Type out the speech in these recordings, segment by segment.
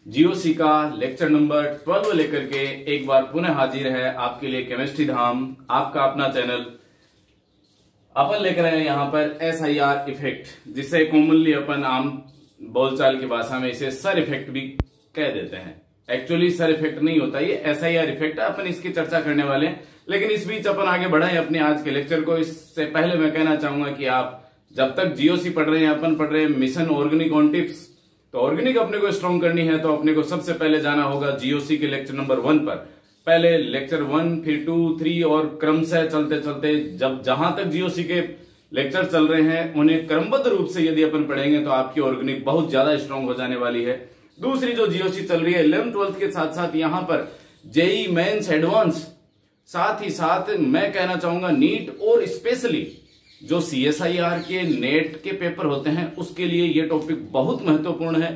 GOC का lecture number 12 लेकर के एक बार पुनः हाजिर है आपके लिए केमिस्ट्री धाम, आपका अपना चैनल। अपन लेकर आए यहाँ पर SIR इफेक्ट, जिसे कॉमनली अपन आम बोलचाल की भाषा में इसे सर इफेक्ट भी कह देते हैं। एक्चुअली सर इफेक्ट नहीं होता, ये SIR इफेक्ट है। अपन इसकी चर्चा करने वाले हैं, लेकिन इस बीच अपन आगे बढ़ाएं अपने आज के लेक्चर को। इससे पहले मैं कहना चाहूंगा कि आप जब तक जीओसी पढ़ रहे हैं, अपन पढ़ रहे हैं मिशन ऑर्गेनिक ऑन टिप्स, तो ऑर्गेनिक अपने को स्ट्रॉन्ग करनी है तो अपने को सबसे पहले जाना होगा जीओसी के लेक्चर नंबर 1 पर। पहले लेक्चर 1, फिर 2, 3 और क्रमशः चलते चलते जब जहां तक जीओसी के लेक्चर चल रहे हैं उन्हें क्रमबद्ध रूप से यदि अपन पढ़ेंगे तो आपकी ऑर्गेनिक बहुत ज्यादा स्ट्रांग हो जाने वाली है। दूसरी जो जीओसी चल रही है 11th 12th के साथ साथ यहां पर जेई मेंस एडवांस, साथ ही साथ मैं कहना चाहूंगा नीट और स्पेशली जो CSIR के नेट के पेपर होते हैं उसके लिए ये टॉपिक बहुत महत्वपूर्ण है।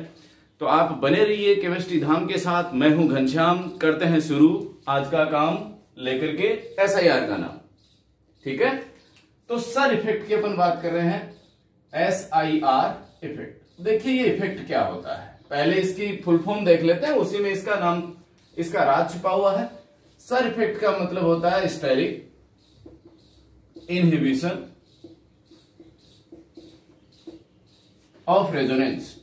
तो आप बने रहिए केमिस्ट्री धाम के साथ। मैं हूं घनश्याम, करते हैं शुरू आज का काम लेकर के SIR का नाम। ठीक है, तो सर इफेक्ट की अपन बात कर रहे हैं, SIR इफेक्ट। देखिए ये इफेक्ट क्या होता है, पहले इसकी फुल फॉर्म देख लेते हैं, उसी में इसका नाम, इसका राज छुपा हुआ है। सर इफेक्ट का मतलब होता है steric inhibition of resonance.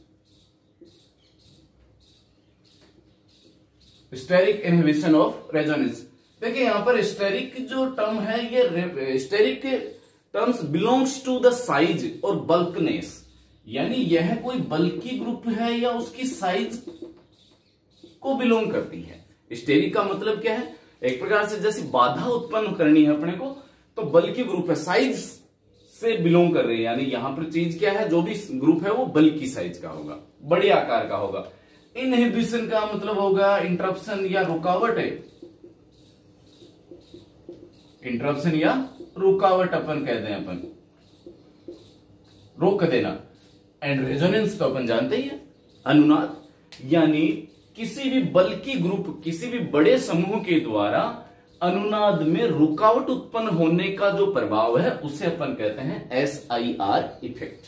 Steric inhibition of resonance. देखिए यहां पर स्टेरिक जो टर्म है, ये steric terms belongs to the size और बल्कनेस, यानी यह कोई बल्की ग्रुप है या उसकी साइज को बिलोंग करती है। स्टेरिक का मतलब क्या है, एक प्रकार से जैसे बाधा उत्पन्न करनी है अपने को, तो बल्की ग्रुप है, साइज से बिलोंग कर रही है, यानी यहां पर चीज क्या है, जो भी ग्रुप है वो बल्की साइज का होगा, बड़े आकार का होगा। इनहिबिशन का मतलब होगा इंटरप्शन या रुकावट है, इंटरप्शन या रुकावट अपन कहते हैं, अपन रोक देना। एंड रेजोनेंस तो अपन जानते ही है, अनुनाद, यानी किसी भी बल्की ग्रुप, किसी भी बड़े समूह के द्वारा अनुनाद में रुकावट उत्पन्न होने का जो प्रभाव है उसे अपन कहते हैं SIR इफेक्ट।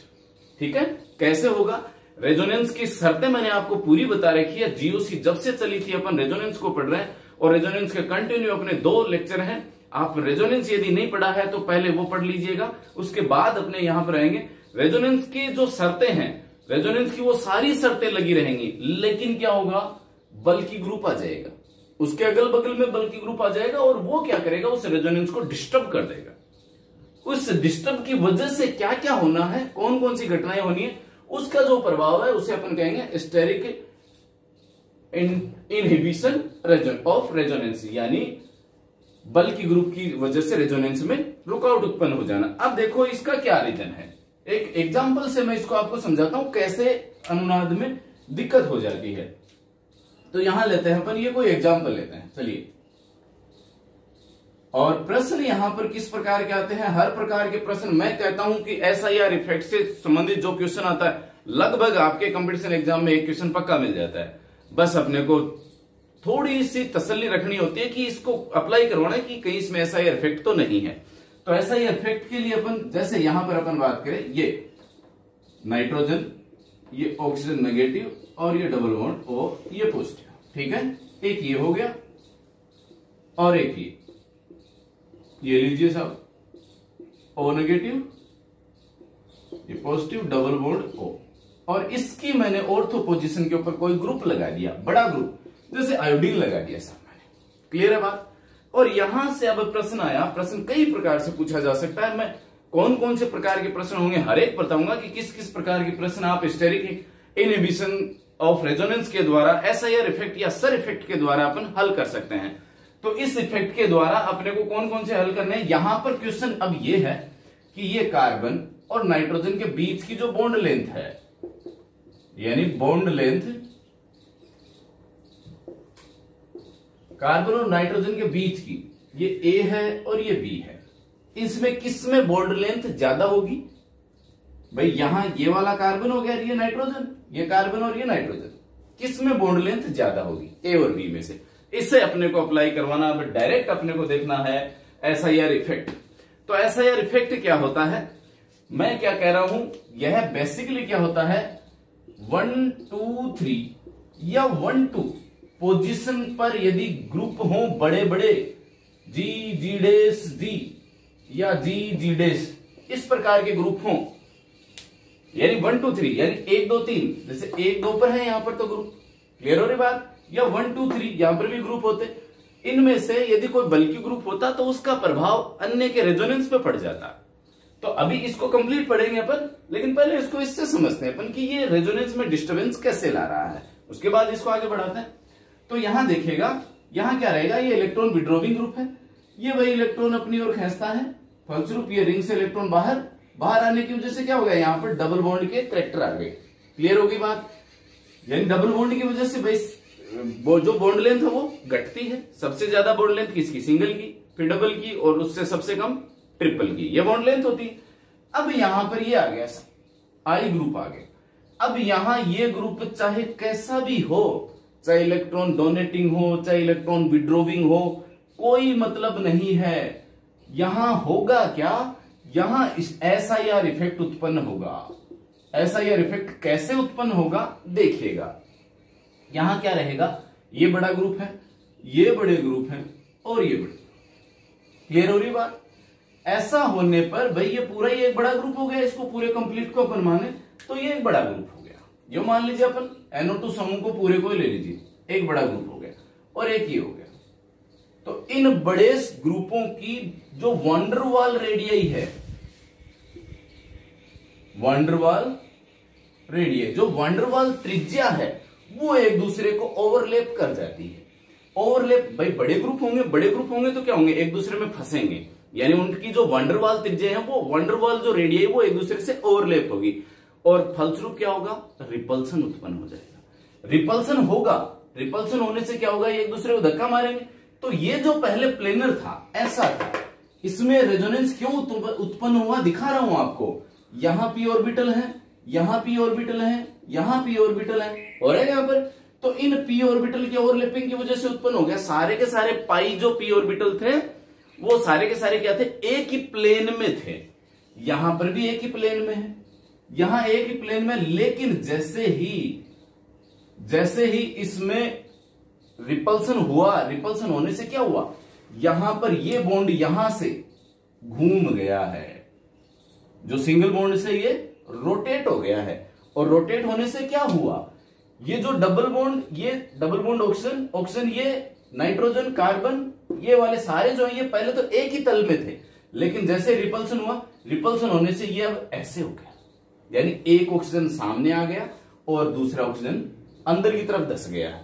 ठीक है, कैसे होगा, रेजोनेंस की शर्तें मैंने आपको पूरी बता रखी है। जीओसी जब से चली थी अपन रेजोनेंस को पढ़ रहे हैं, और रेजोनेंस के कंटिन्यू अपने 2 लेक्चर हैं। आप रेजोनेंस यदि नहीं पढ़ा है तो पहले वो पढ़ लीजिएगा, उसके बाद अपने यहां पर आएंगे। रेजोनेंस की जो शर्तें हैं, रेजोनेंस की वो सारी शर्तें लगी रहेंगी, लेकिन क्या होगा, बल्की ग्रुप आ जाएगा, उसके अगल बगल में बल्की ग्रुप आ जाएगा, और वो क्या करेगा, उस रेजोनेंस को डिस्टर्ब कर देगा। उस डिस्टर्ब की वजह से क्या क्या होना है, कौन कौन सी घटनाएं होनी है, उसका जो प्रभाव है उसे अपन कहेंगे स्टेरिक इनहिबिशन ऑफ रेजोनेंस, यानी बल्की ग्रुप की वजह से रेजोनेंस में रुकावट उत्पन्न हो जाना। अब देखो इसका क्या रीजन है, एक एग्जांपल से मैं इसको आपको समझाता हूं कैसे अनुनाद में दिक्कत हो जाती है। तो यहां लेते हैं अपन, ये कोई एग्जांपल लेते हैं, चलिए। और प्रश्न यहां पर किस प्रकार के आते हैं, हर प्रकार के प्रश्न, मैं कहता हूं कि SIR इफेक्ट से संबंधित जो क्वेश्चन आता है लगभग आपके कंपटीशन एग्जाम में एक क्वेश्चन पक्का मिल जाता है। बस अपने को थोड़ी सी तसल्ली रखनी होती है कि इसको अप्लाई करवाना है कि कहीं इसमें SIR इफेक्ट तो नहीं है। तो SIR इफेक्ट के लिए अपन, जैसे यहां पर अपन बात करें, ये नाइट्रोजन, ये ऑक्सीजन नेगेटिव, और ये डबल बॉन्ड O, ये पॉजिटिव। ठीक है, एक ये हो गया और एक ये लीजिए साहब, O नेगेटिव, ये पॉजिटिव, डबल बॉन्ड O, और इसकी मैंने ऑर्थो पोजीशन के ऊपर कोई ग्रुप लगा दिया, बड़ा ग्रुप, जैसे आयोडीन लगा दिया साहब मैंने। क्लियर है बात। और यहां से अब प्रश्न आया, प्रश्न कई प्रकार से पूछा जा सकता है। मैं कौन कौन से प्रकार के प्रश्न होंगे हर एक बताऊंगा कि किस किस प्रकार के प्रश्न आप स्टेरिक इनहिबिशन ऑफ रेजोनेंस के द्वारा SIR इफेक्ट या सर इफेक्ट के द्वारा अपन हल कर सकते हैं। तो इस इफेक्ट के द्वारा अपने को कौन कौन से हल करने हैं, यहां पर क्वेश्चन अब ये है कि ये कार्बन और नाइट्रोजन के बीच की जो बॉन्ड लेंथ है, यानी बॉन्ड लेंथ कार्बन और नाइट्रोजन के बीच की, ये A है और ये B है, इसमें किसमें बॉन्ड लेंथ ज्यादा होगी। भाई यहां ये वाला कार्बन हो गया, ये नाइट्रोजन, ये कार्बन और ये नाइट्रोजन, किसमें बॉन्ड लेंथ ज्यादा होगी, A और B में से। इससे अपने को अप्लाई करवाना, अब डायरेक्ट अपने को देखना है SIR इफेक्ट। तो SIR इफेक्ट क्या होता है, मैं क्या कह रहा हूं, यह बेसिकली क्या होता है, 1 2 3 या 1-2 पोजीशन पर यदि ग्रुप हो बड़े बड़े जी जी डेस जी या जी जी डेस, इस प्रकार के ग्रुप हो, यानी 1 2 3 यानी 1 2 3, जैसे 1 2 पर है यहां पर तो ग्रुप, क्लियर हो रही बात, या 1 2 3 यहां पर भी ग्रुप होते, इनमें से यदि कोई बल्कि ग्रुप होता तो उसका प्रभाव अन्य के रेजोनेंस पे पड़ जाता। तो अभी इसको कंप्लीट पढ़ेंगे अपन, लेकिन पहले इसको इससे समझते हैं अपन कि ये रेजोनेंस में डिस्टर्बेंस कैसे ला रहा है, उसके बाद इसको आगे बढ़ाते हैं। तो यहां देखिएगा, यहां क्या रहेगा, ये इलेक्ट्रॉन विड्रॉविंग ग्रुप है, ये वही इलेक्ट्रॉन अपनी ओर खींचता है, फलस्वरूप ये रिंग से इलेक्ट्रॉन बाहर आने की वजह से क्या हो गया, यहां पर डबल बॉन्ड के करैक्टर आ गए, क्लियर होगी बात। यानी डबल बॉन्ड की वजह से भाई जो बॉन्ड लेंथ है वो घटती है, सबसे ज्यादा बॉन्ड लेंथ किसकी, सिंगल की, फिर डबल की, और उससे सबसे कम ट्रिपल की, ये बॉन्ड लेंथ होती है। अब यहां पर ये आ गया आई ग्रुप आ गया। अब यहां ये ग्रुप चाहे कैसा भी हो, चाहे इलेक्ट्रॉन डोनेटिंग हो चाहे इलेक्ट्रॉन विड्रॉविंग हो, कोई मतलब नहीं है। यहां होगा क्या, यहां SIR इफेक्ट उत्पन्न होगा। SIR इफेक्ट कैसे उत्पन्न होगा देखिएगा। यहां क्या रहेगा, ये बड़ा ग्रुप है, ये बड़े ग्रुप है, और ये बड़े, क्लियर हो रही बात। ऐसा होने पर भाई ये पूरा ही एक बड़ा ग्रुप हो गया, इसको पूरे कंप्लीट को अपन माने तो ये एक बड़ा ग्रुप हो गया। जो मान लीजिए अपन NO2 समूह को पूरे को ही ले लीजिए, एक बड़ा ग्रुप हो गया, और एक ही हो गया। तो इन बड़े ग्रुपों की जो वंडरवाल रेडियई है, वंडरवाल रेडियई, जो वंडरवाल त्रिज्या है, वो एक दूसरे को ओवरलैप कर जाती है। ओवरलैप भाई बड़े ग्रुप होंगे तो क्या होंगे, एक दूसरे में फंसेंगे, यानी उनकी जो वंडरवाल त्रिज्या है, वो वंडरवाल जो रेडियई वो एक दूसरे से ओवरलैप होगी, और फलस्वरूप क्या होगा, रिपल्सन उत्पन्न हो जाएगा। रिपल्सन होगा, रिपल्सन होने से क्या होगा, ये एक दूसरे को धक्का मारेंगे। तो ये जो पहले प्लेनर था ऐसा था, इसमें रेजोनेंस क्यों उत्पन्न हुआ दिखा रहा हूं आपको। यहां p ऑर्बिटल है, यहां p ऑर्बिटल है, यहां p ऑर्बिटल है, और है यहां पर। तो इन p ऑर्बिटल के ओवरलैपिंग की वजह से उत्पन्न हो गया। सारे के सारे पाई जो p ऑर्बिटल थे वो सारे के सारे क्या थे, एक ही प्लेन में थे। यहां पर भी एक ही प्लेन में है, यहां एक ही प्लेन में, लेकिन जैसे ही इसमें रिपल्सन हुआ, रिपल्सन होने से क्या हुआ, यहां पर ये बॉन्ड यहां से घूम गया है, जो सिंगल बॉन्ड से ये रोटेट हो गया है, और रोटेट होने से क्या हुआ, ये जो डबल बॉन्ड ऑक्सीजन, ये नाइट्रोजन, कार्बन, ये वाले सारे जो है ये पहले तो एक ही तल में थे, लेकिन जैसे रिपल्सन हुआ, रिपल्सन होने से ये अब ऐसे हो गया, यानी एक ऑक्सीजन सामने आ गया और दूसरा ऑक्सीजन अंदर की तरफ धस गया।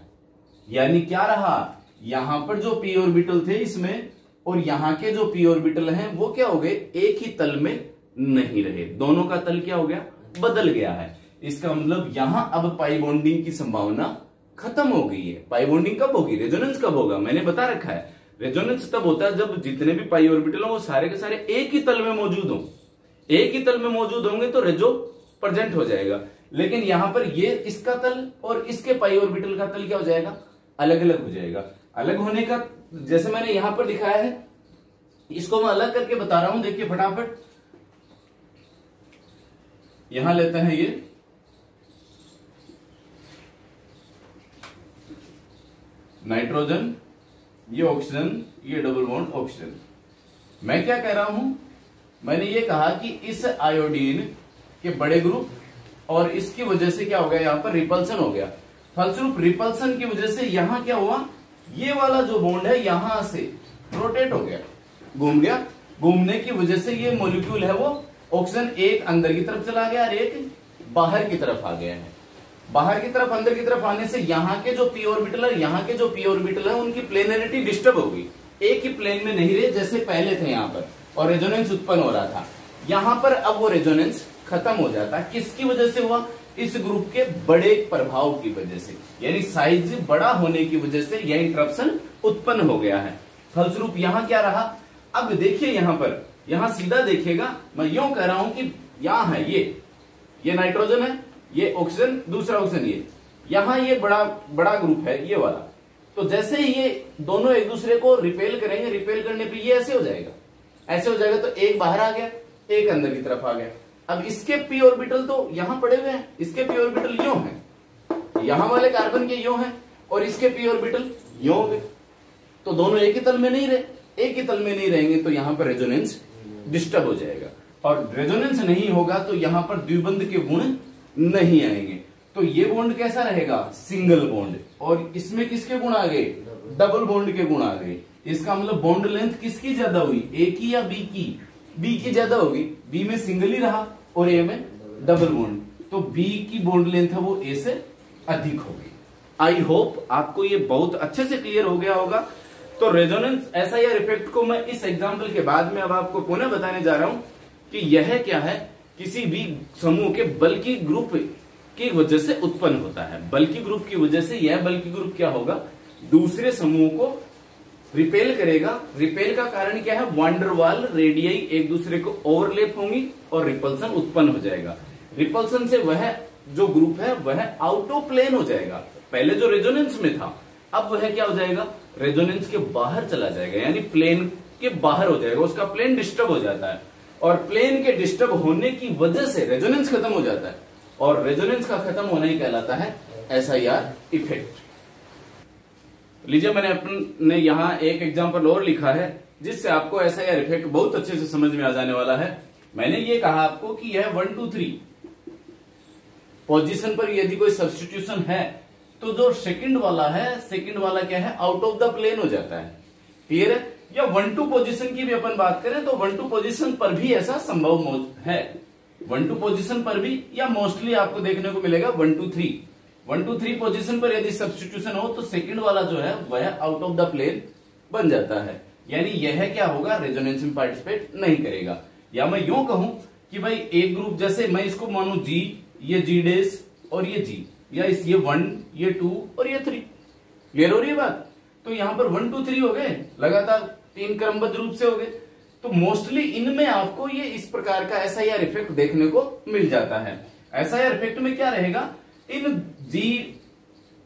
यानी क्या रहा, यहां पर जो p ऑर्बिटल थे इसमें, और यहां के जो p ऑर्बिटल हैं वो क्या हो गए, एक ही तल में नहीं रहे, दोनों का तल क्या हो गया, बदल गया है। इसका मतलब यहां अब पाई बॉन्डिंग की संभावना खत्म हो गई है। पाई बॉन्डिंग कब होगी, रेजोनेंस कब होगा, मैंने बता रखा है। रेजोनेंस तब होता है जब जितने भी पाई ऑर्बिटल हो वो सारे के सारे एक ही तल में मौजूद हो, एक ही तल में मौजूद होंगे तो रेजो प्रेजेंट हो जाएगा। लेकिन यहां पर ये इसका तल और इसके पाई ऑर्बिटल का तल क्या हो जाएगा, अलग अलग हो जाएगा। अलग होने का जैसे मैंने यहां पर दिखाया है, इसको मैं अलग करके बता रहा हूं, देखिए फटाफट। यहां लेते हैं ये नाइट्रोजन, ये ऑक्सीजन, ये डबल बॉन्ड ऑक्सीजन। मैं क्या कह रहा हूं, मैंने ये कहा कि इस आयोडीन के बड़े ग्रुप और इसकी वजह से क्या हो गया, यहां पर रिपल्सन हो गया। फलस्वरूप रिपल्सन की वजह से यहां क्या हुआ, ये वाला जो बॉन्ड है यहां से रोटेट हो गया, घूम गया। घूमने की वजह से ये मॉलिक्यूल है वो ऑक्सीजन एक अंदर की तरफ चला गया और एक बाहर की तरफ आ गया है। बाहर की तरफ अंदर की तरफ आने से यहाँ के जो p ऑर्बिटल है, यहाँ के जो p ऑर्बिटल है उनकी प्लेनरिटी डिस्टर्ब हो गई, एक ही प्लेन में नहीं रहे जैसे पहले थे यहाँ पर, और रेजोनेंस उत्पन्न हो रहा था। यहाँ पर अब वो रेजोनेंस खत्म हो जाता है। किसकी वजह से हुआ, इस ग्रुप के बड़े प्रभाव की वजह से, यानी साइज बड़ा होने की वजह से यह इंटरप्शन उत्पन्न हो गया है। फलस्वरूप यहाँ क्या रहा, अब देखिए यहाँ पर, यहाँ सीधा देखिएगा, मैं यूं कह रहा हूं कि यहाँ है ये नाइट्रोजन है, ये ऑक्सीजन, दूसरा ऑक्सीजन, ये यहां ये बड़ा ग्रुप है ये वाला। तो जैसे ही ये दोनों एक दूसरे को रिपेल करेंगे, रिपेल करने पे ये ऐसे हो जाएगा, ऐसे हो जाएगा। तो एक बाहर आ गया, एक अंदर की तरफ आ गया। अब इसके p ऑर्बिटल तो यहां पड़े हुए हैं, इसके p ऑर्बिटल यूं है, और यहां वाले कार्बन के यो हैं और इसके पी ऑर्बिटल यो हो गए, तो दोनों एक ही तल में नहीं रहे, एक ही तल में नहीं रहेंगे तो यहां पर रेजोनेंस डिस्टर्ब हो जाएगा, और रेजोनेंस नहीं होगा तो यहां पर द्विबंध के गुण नहीं आएंगे। तो ये बॉन्ड कैसा रहेगा, सिंगल बॉन्ड, और इसमें किसके गुण आ गए, डबल बॉन्ड के गुण आ गए। इसका मतलब बॉन्ड लेंथ किसकी ज्यादा हुई, ए की या बी की, बी की ज्यादा होगी, बी में सिंगल ही रहा और ए में डबल बॉन्ड, तो बी की बॉन्ड लेंथ है वो ए से अधिक होगी। आई होप आपको ये बहुत अच्छे से क्लियर हो गया होगा। तो रेजोनेंस एसआईआर इफेक्ट को मैं इस एग्जांपल के बाद में अब आपको पुनः बताने जा रहा हूं कि यह क्या है, किसी भी समूह के बल्कि ग्रुप की वजह से उत्पन्न होता है। बल्कि ग्रुप की वजह से यह बल्कि ग्रुप क्या होगा, दूसरे समूह को रिपेल करेगा। रिपेल का कारण क्या है, वांडरवाल रेडियाई एक दूसरे को ओवरलैप होंगी और रिपल्सन उत्पन्न हो जाएगा। रिपल्सन से वह जो ग्रुप है वह आउट ऑफ प्लेन हो जाएगा। पहले जो रेजोनेंस में था अब वह क्या हो जाएगा, रेजोनेंस के बाहर चला जाएगा, यानी प्लेन के बाहर हो जाएगा, उसका प्लेन डिस्टर्ब हो जाता है, और प्लेन के डिस्टर्ब होने की वजह से रेजोनेंस खत्म हो जाता है, और रेजोनेंस का खत्म होना ही कहलाता है एसआईआर इफेक्ट। लीजिए मैंने अपने यहां एक एग्जांपल और लिखा है जिससे आपको एसआईआर इफेक्ट बहुत अच्छे से समझ में आ जाने वाला है। मैंने ये कहा आपको कि यह 1 2 3 पोजीशन पर यदि कोई सब्स्टिट्यूशन है तो जो सेकंड वाला है, सेकंड वाला क्या है, आउट ऑफ द प्लेन हो जाता है। क्लियर है? या 1 2 पोजीशन की भी अपन बात करें तो 1 2 पोजीशन पर भी ऐसा संभव है, 1 2 पोजीशन पर भी, या मोस्टली आपको देखने को मिलेगा 1 2 3 1 2 3 पोजीशन पर यदि सब्स्टिट्यूशन हो तो सेकंड वाला जो है वह आउट ऑफ द प्लेन बन जाता है, यानी यह क्या होगा, रेजोनेंस में पार्टिसिपेट नहीं करेगा। या मैं यूं कहूं कि भाई एक ग्रुप, जैसे मैं इसको मानू जी, ये जी डेस और ये जी, या इस ये 1 ये 2 और ये 3। क्लियर हो रही है बात? तो यहां पर 1 2 3 हो गए, लगातार 3 क्रमबद्ध रूप से हो गए, तो मोस्टली इनमें आपको ये इस प्रकार का एसआईआर इफेक्ट देखने को मिल जाता है। एसआईआर इफेक्ट में क्या रहेगा, इन जी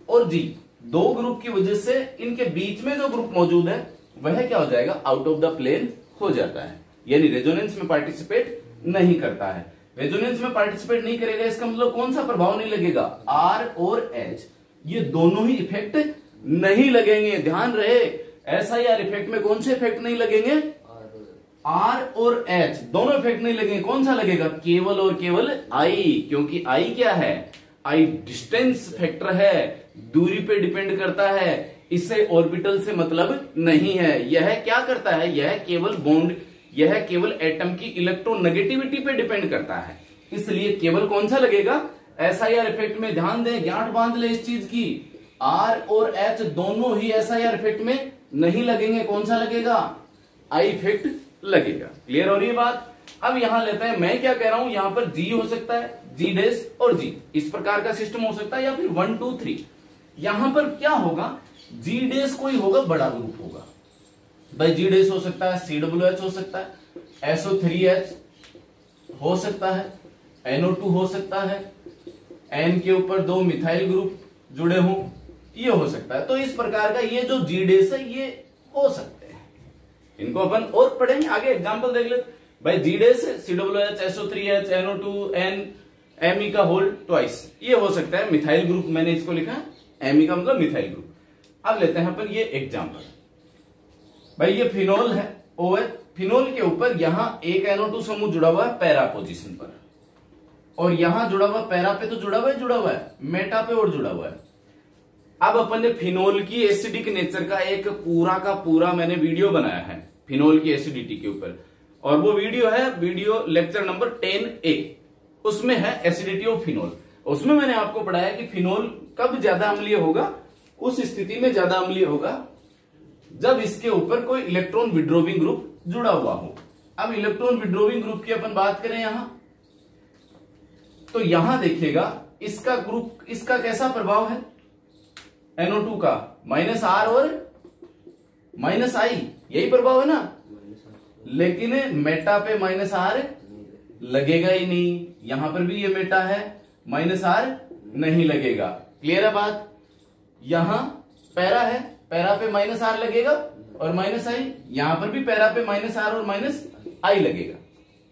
और जी दो ग्रुप की वजह से इनके बीच में जो ग्रुप मौजूद है वह क्या हो जाएगा, आउट ऑफ द प्लेन हो जाता है, यानी रेजोनेंस में पार्टिसिपेट नहीं करता है। रेजोनेंस में पार्टिसिपेट नहीं करेगा इसका मतलब कौन सा प्रभाव नहीं लगेगा, आर और एच, ये दोनों ही इफेक्ट नहीं लगेंगे। ध्यान रहे, एसआईआर इफेक्ट में कौन से इफेक्ट नहीं लगेंगे, आर और एच दोनों इफेक्ट नहीं लगेंगे। कौन सा लगेगा, केवल और केवल आई, क्योंकि आई क्या है, आई डिस्टेंस फैक्टर है, दूरी पे डिपेंड करता है, इससे ऑर्बिटल से मतलब नहीं है। यह क्या करता है, यह केवल बॉन्ड, यह केवल एटम की इलेक्ट्रोनेगेटिविटी पे डिपेंड करता है, इसलिए केवल कौन सा लगेगा, एसआईआर इफेक्ट में। ध्यान दें, गांठ बांध ले इस चीज की, आर और एच दोनों ही एसआईआर इफेक्ट में नहीं लगेंगे। कौन सा लगेगा, आई इफेक्ट लगेगा। क्लियर हो रही है बात? अब यहां लेते हैं, मैं क्या कह रहा हूं, यहां पर जी हो सकता है, जी डेस और जी, इस प्रकार का सिस्टम हो सकता है, या फिर 1 2 3। यहां पर क्या होगा, जी डेस कोई होगा, बड़ा ग्रुप होगा भाई, जी डेस हो सकता है, CWH हो सकता है, SO3H हो सकता है, NO2 हो सकता है, N के ऊपर 2 मिथाइल ग्रुप जुड़े हों, ये हो सकता है। तो इस प्रकार का ये जो जी डेस है ये हो सकते हैं, इनको अपन और पढ़ेंगे आगे, एग्जांपल देख लेते भाई। जी डेस CWH SO3H NO2 N Me का होल ट्वाइस, ये हो सकता है मिथाइल ग्रुप, मैंने इसको लिखा है Me का मतलब मिथाइल ग्रुप। अब लेते हैं अपन ये एग्जांपल, भाई ये फिनोल है OH, फिनोल के ऊपर यहां एक NO2 समूह जुड़ा हुआ है पैरा पोजीशन पर, और यहां जुड़ा हुआ पैरा पे तो जुड़ा हुआ है, मेटा पे और जुड़ा हुआ है। अब अपन ने फिनोल की एसिडिक नेचर का एक पूरा का पूरा मैंने वीडियो बनाया है फिनोल की एसिडिटी के ऊपर, और वो वीडियो है वीडियो लेक्चर नंबर 10A, उसमें है एसिडिटी ऑफ फिनोल। उसमें मैंने आपको पढ़ाया कि फिनोल कब ज्यादा अम्लीय होगा, उस स्थिति में ज्यादा अम्लीय होगा जब इसके ऊपर कोई इलेक्ट्रॉन विड्रॉविंग ग्रुप जुड़ा हुआ हो। अब इलेक्ट्रॉन विड्रॉविंग ग्रुप की अपन बात करें यहां, तो यहां देखिएगा इसका ग्रुप, इसका कैसा प्रभाव है, NO2 का -R और -I, यही प्रभाव है ना, लेकिन मेटा पे -R लगेगा ही नहीं, यहां पर भी ये मेटा है, -R नहीं लगेगा। क्लियर है बात? यहां पैरा है, पैरा पे -R लगेगा और -I, यहां पर भी पैरा पे -R और -I लगेगा।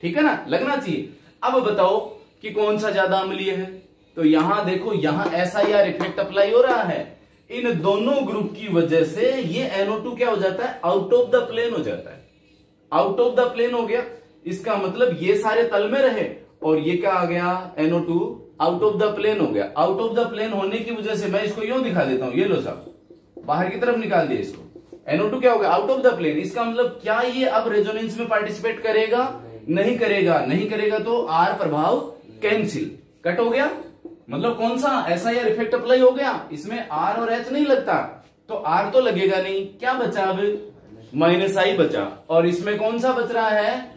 ठीक है ना, लगना चाहिए। अब बताओ कि कौन सा ज्यादा अम्लीय है, तो यहां देखो, यहां SIR इफेक्ट अप्लाई हो रहा है। इन दोनों ग्रुप की वजह से ये NO2 क्या हो जाता है, आउट ऑफ द प्लेन हो जाता है। आउट ऑफ द प्लेन हो गया, इसका मतलब ये सारे तल में रहे और ये क्या आ गया, NO2 out of the plane हो गया। आउट ऑफ द प्लेन होने की वजह से मैं इसको यूं दिखा देता हूं, ये लो साहब, बाहर की तरफ निकाल दिया इसको। NO2 क्या हो गया, आउट ऑफ द प्लेन। इसका मतलब क्या ये अब रेजोनेंस में पार्टिसिपेट करेगा, नहीं करेगा। नहीं करेगा तो R प्रभाव कैंसिल, कट हो गया। मतलब कौन सा, SIR इफेक्ट अप्लाई हो गया, इसमें R और H नहीं लगता, तो R तो लगेगा नहीं। क्या बचा अब, -I बचा। और इसमें कौन सा बच रहा है,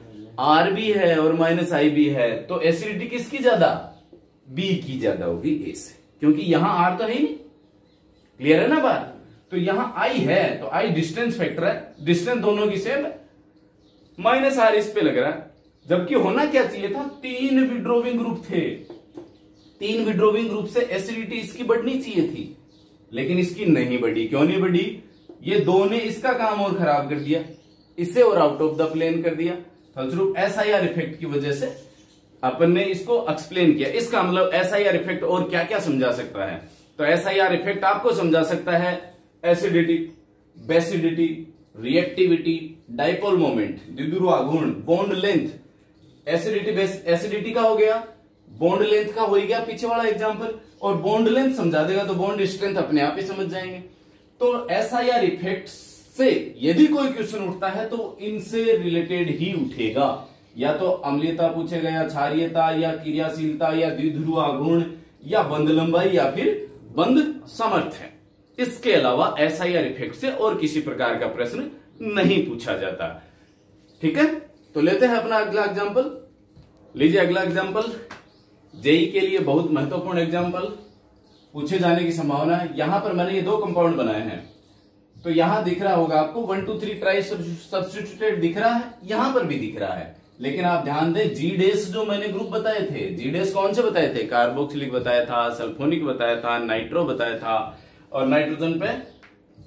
R भी है और -I भी है। तो एसिडिटी किसकी ज्यादा, B की ज्यादा होगी A से, क्योंकि यहां R तो है ही नहीं। क्लियर है ना बात। तो यहां I है तो I डिस्टेंस फैक्टर है, डिस्टेंस दोनों की सेम है, -R इस पे लग रहा है। जबकि होना क्या चाहिए था, 3 विड्रोविंग ग्रुप थे, 3 विड्रोविंग ग्रुप से एसिडिटी इसकी बढ़नी चाहिए थी, लेकिन इसकी नहीं बढ़ी। क्यों नहीं बढ़ी, ये दो ने इसका काम और खराब कर दिया, इसे और आउट ऑफ द प्लेन कर दिया। फलस्वरूप SIR इफेक्ट की वजह से अपन ने इसको एक्सप्लेन किया। इसका मतलब SIR इफेक्ट और क्या क्या समझा सकता है, तो SIR इफेक्ट आपको समझा सकता है एसिडिटी, बेसिडिटी, रिएक्टिविटी, डाइपोल मोमेंट, द्विध्रुव घूर्ण, बॉन्ड लेंथ। एसिडिटी का हो गया, बॉन्ड लेंथ का हो गया पीछे वाला एग्जांपल, और बॉन्ड लेंथ समझा देगा तो बॉन्ड स्ट्रेंथ अपने आप ही समझ जाएंगे। तो SIR इफेक्ट से यदि कोई क्वेश्चन उठता है तो इनसे रिलेटेड ही उठेगा, या तो अम्लीयता पूछेगा, या क्षारीयता, या क्रियाशीलता, या द्विध्रुव घूर्ण, या बंध लंबाई, या फिर बंध सामर्थ्य। इसके अलावा SIR इफेक्ट से और किसी प्रकार का प्रश्न नहीं पूछा जाता। ठीक है, तो लेते हैं अपना अगला एग्जांपल। लीजिए अगला एग्जांपल, जेई के लिए बहुत महत्वपूर्ण एग्जांपल, पूछे जाने की संभावना है। यहां पर मैंने ये 2 कंपाउंड बनाए हैं, तो यहां दिख रहा होगा आपको 1 2 3 ट्राई सब्स्टिट्यूटेड दिख रहा है, यहां पर भी दिख रहा है। लेकिन आप ध्यान दें, G- जो मैंने ग्रुप बताए थे, G- कौन से बताए थे, कार्बोक्सिलिक बताया था, सल्फोनिक बताया था, नाइट्रो बताया था, और नाइट्रोजन पे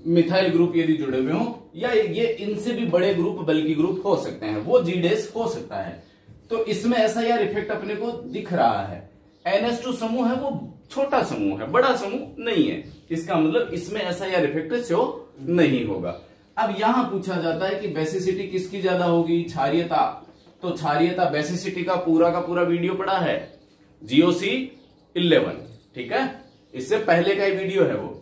मिथाइल ग्रुप यदि जुड़े हुए हो, या ये इनसे भी बड़े ग्रुप बल्कि ग्रुप हो सकते हैं, वो G- हो सकता है। तो इसमें SIR इफेक्ट अपने को दिख रहा है। NH2 समूह है, वो छोटा समूह है, बड़ा समूह नहीं है, इसका मतलब इसमें SIR इफेक्ट शो नहीं होगा। अब यहां पूछा जाता है कि बेसिसिटी किसकी ज्यादा होगी, क्षारीयता। तो क्षारीयता बेसिसिटी का पूरा वीडियो पड़ा है, GOC 11, ठीक है, इससे पहले का ही वीडियो है वो।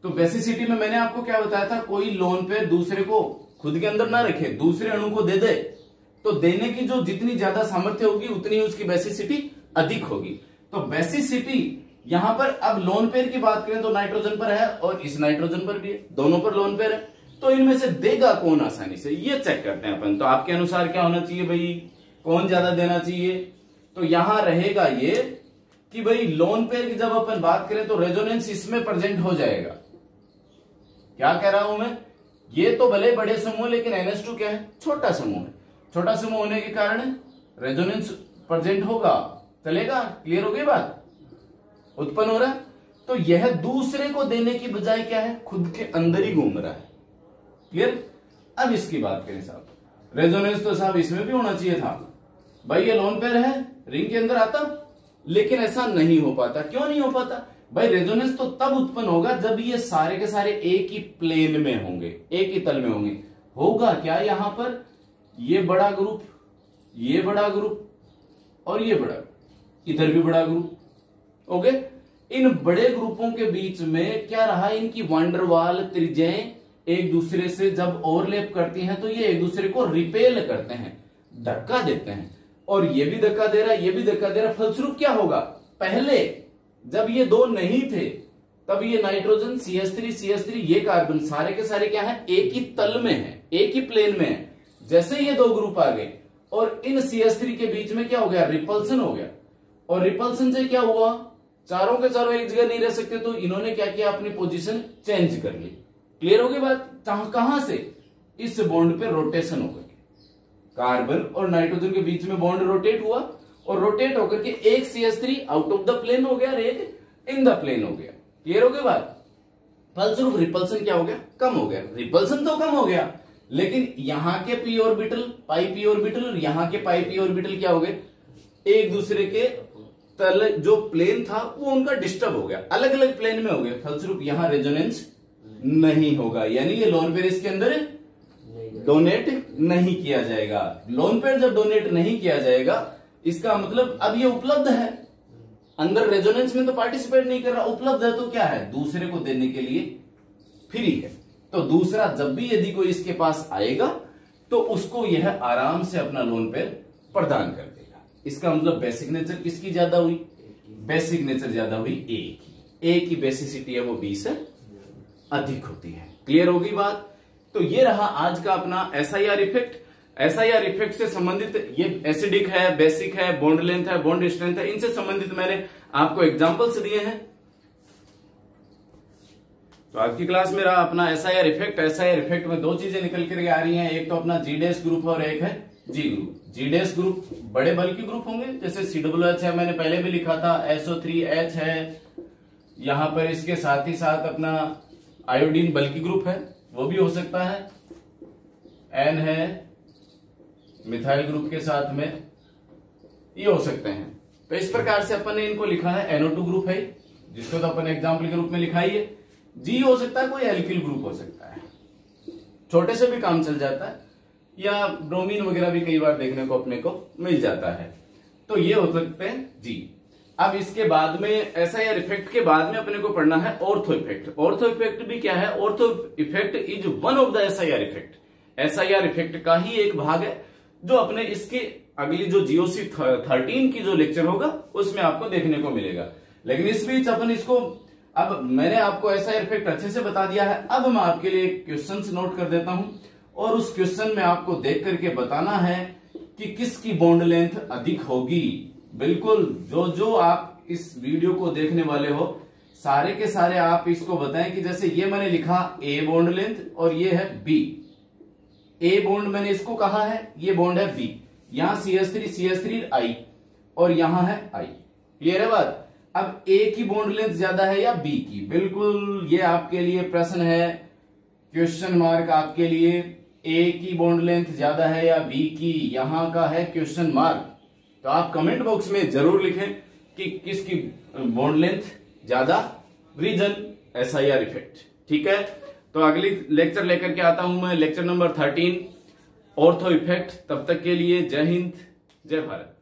तो बेसिसिटी में मैंने आपको क्या बताया था, कोई लोन पे दूसरे को खुद के अंदर ना रखे, दूसरे अणु को दे दे, तो देने की जो जितनी ज्यादा सामर्थ्य होगी उतनी उसकी बेसिसिटी अधिक होगी। तो बेसिसिटी यहां पर, अब लोन पेयर की बात करें तो नाइट्रोजन पर है और इस नाइट्रोजन पर भी है, दोनों पर लोन पेयर है, तो इनमें से देगा कौन आसानी से, ये चेक करते हैं अपन। तो आपके अनुसार क्या होना चाहिए भाई, कौन ज्यादा देना चाहिए, तो यहां रहेगा ये कि भाई लोन पेयर की जब अपन बात करें तो रेजोनेंस इसमें प्रेजेंट हो जाएगा। क्या कह रहा हूं मैं, ये तो भले बड़े समूह, लेकिन NH2 क्या है, छोटा समूह है, छोटा समूह होने के कारण रेजोनेंस प्रेजेंट होगा, चलेगा। क्लियर हो गई बात, उत्पन्न हो रहा है। तो यह दूसरे को देने की बजाय क्या है, खुद के अंदर ही घूम रहा है। क्लियर। अब इसकी बात करें साहब, रेजोनेंस तो साहब इसमें भी होना चाहिए था भाई, ये लोन पेयर है, रिंग के अंदर आता, लेकिन ऐसा नहीं हो पाता। क्यों नहीं हो पाता भाई, रेजोनेंस तो तब उत्पन्न होगा जब ये सारे के सारे एक ही प्लेन में होंगे, एक ही तल में होंगे। होगा क्या, यहां पर ये बड़ा ग्रुप, ये बड़ा ग्रुप और ये बड़ा, इधर भी बड़ा ग्रुप, ओके। इन बड़े ग्रुपों के बीच में क्या रहा, इनकी वंडरवाल त्रिज्याएं एक दूसरे से जब ओवरलैप करती हैं तो ये एक दूसरे को रिपेल करते हैं, धक्का देते हैं, और ये भी धक्का दे रहा है, ये भी धक्का दे रहा है। फलस्वरूप क्या होगा, पहले जब ये दो नहीं थे तब ये नाइट्रोजन CH3 ये कार्बन सारे के सारे क्या है, एक ही तल में है, एक ही प्लेन में है। जैसे ये 2 ग्रुप आ गए और इन CH3 के बीच में क्या हो गया, रिपल्सन हो गया, और रिपल्सन से क्या हुआ, चारों के चारों एक जगह नहीं रह सकते, तो इन्होंने क्या किया, अपनी पोजीशन चेंज कर ली। क्लियर हो गई बात, कहां से, इस बॉन्ड पे रोटेशन होकर के कार्बन और नाइट्रोजन के बीच में बॉन्ड रोटेट हुआ, और रोटेट होकर के एक CH3 out of the plane हो गया और एक इन द प्लेन हो गया। क्लियर हो गई बात। फलस्वरूप रिपल्सन क्या हो गया, कम हो गया। रिपल्सन तो कम हो गया, लेकिन यहां के p ऑर्बिटल, पाई p ऑर्बिटल, और यहां के पाई p ऑर्बिटल क्या हो गए, एक दूसरे के तल जो प्लेन था वो उनका डिस्टर्ब हो गया, अलग अलग प्लेन में हो गया, फलस्वरूप यहां रेजोनेंस नहीं होगा, यानी ये लोन पेयर इसके अंदर डोनेट नहीं किया जाएगा। लोन पेयर जब डोनेट नहीं किया जाएगा इसका मतलब अब ये उपलब्ध है, अंदर रेजोनेंस में तो पार्टिसिपेट नहीं कर रहा, उपलब्ध है तो क्या है, दूसरे को देने के लिए फ्री है। तो दूसरा जब भी यदि कोई इसके पास आएगा तो उसको यह आराम से अपना लोन पेयर प्रदान कर देगा। इसका मतलब बेसिक नेचर किसकी ज्यादा हुई, बेसिक नेचर ज्यादा हुई ए की, ए की बेसिसिटी है वो बी से अधिक होती है। क्लियर होगी बात। तो ये रहा आज का अपना एसआईआर इफेक्ट। एसआईआर इफेक्ट से संबंधित ये एसिडिक है, बेसिक है, बॉन्ड लेंथ है, बॉन्ड स्ट्रेंथ है, इनसे संबंधित मैंने आपको एग्जांपल्स दिए हैं। तो आज की क्लास में रहा अपना एसआईआर इफेक्ट। एसआईआर इफेक्ट में दो चीजें निकल करके आ रही हैं, एक तो अपना जी डैश ग्रुप और एक है जी ग्रुप। जी डैश ग्रुप बड़े बल्कि ग्रुप होंगे, जैसे COOH है, मैंने पहले भी लिखा था, SO3H है, यहां पर इसके साथ ही साथ अपना आयोडीन बल्कि ग्रुप है, वो भी हो सकता है, N है मिथाइल ग्रुप के साथ में, ये हो सकते हैं। तो इस प्रकार से अपन ने इनको लिखा है, NO2 ग्रुप है जिसको तो अपन एग्जाम्पल के रूप में लिखा ही है। जी हो सकता है, कोई एल्किल ग्रुप हो सकता है, छोटे से भी काम चल जाता है, या ब्रोमीन वगैरह भी कई बार देखने को अपने को मिल जाता है। तो ये हो सकते हैं जी। अब इसके बाद में एसआईआर इफेक्ट के बाद में अपने को पढ़ना है ऑर्थो इफेक्ट। ऑर्थो इफेक्ट भी क्या है, ortho effect is one of the SIR effect. SIR effect का ही एक भाग है जो अपने इसके अगली जो जीओसी 13 की जो लेक्चर होगा उसमें आपको देखने को मिलेगा। लेकिन इस बीच अपन इसको, अब मैंने आपको एसआईआर इफेक्ट अच्छे से बता दिया है, अब मैं आपके लिए क्वेश्चंस नोट कर देता हूं और उस क्वेश्चन में आपको देख करके बताना है कि किसकी बॉन्ड लेंथ अधिक होगी। बिल्कुल जो जो आप इस वीडियो को देखने वाले हो सारे के सारे आप इसको बताएं कि जैसे ये मैंने लिखा ए बॉन्ड लेंथ और ये है बी, ए बॉन्ड मैंने इसको कहा है, ये बॉन्ड है बी, यहां CH3 I और यहां है I। क्लियर है बात। अब ए की बॉन्ड लेंथ ज्यादा है या बी की, बिल्कुल ये आपके लिए प्रश्न है, क्वेश्चन मार्क आपके लिए, ए की बॉन्ड लेंथ ज्यादा है या बी की, यहां का है क्वेश्चन मार्क। तो आप कमेंट बॉक्स में जरूर लिखें कि किसकी बॉन्ड लेंथ ज्यादा, रीजन एसआईआर इफेक्ट। ठीक है, तो अगली लेक्चर लेकर के आता हूं मैं, लेक्चर नंबर 13 ऑर्थो इफेक्ट। तब तक के लिए जय हिंद, जय भारत।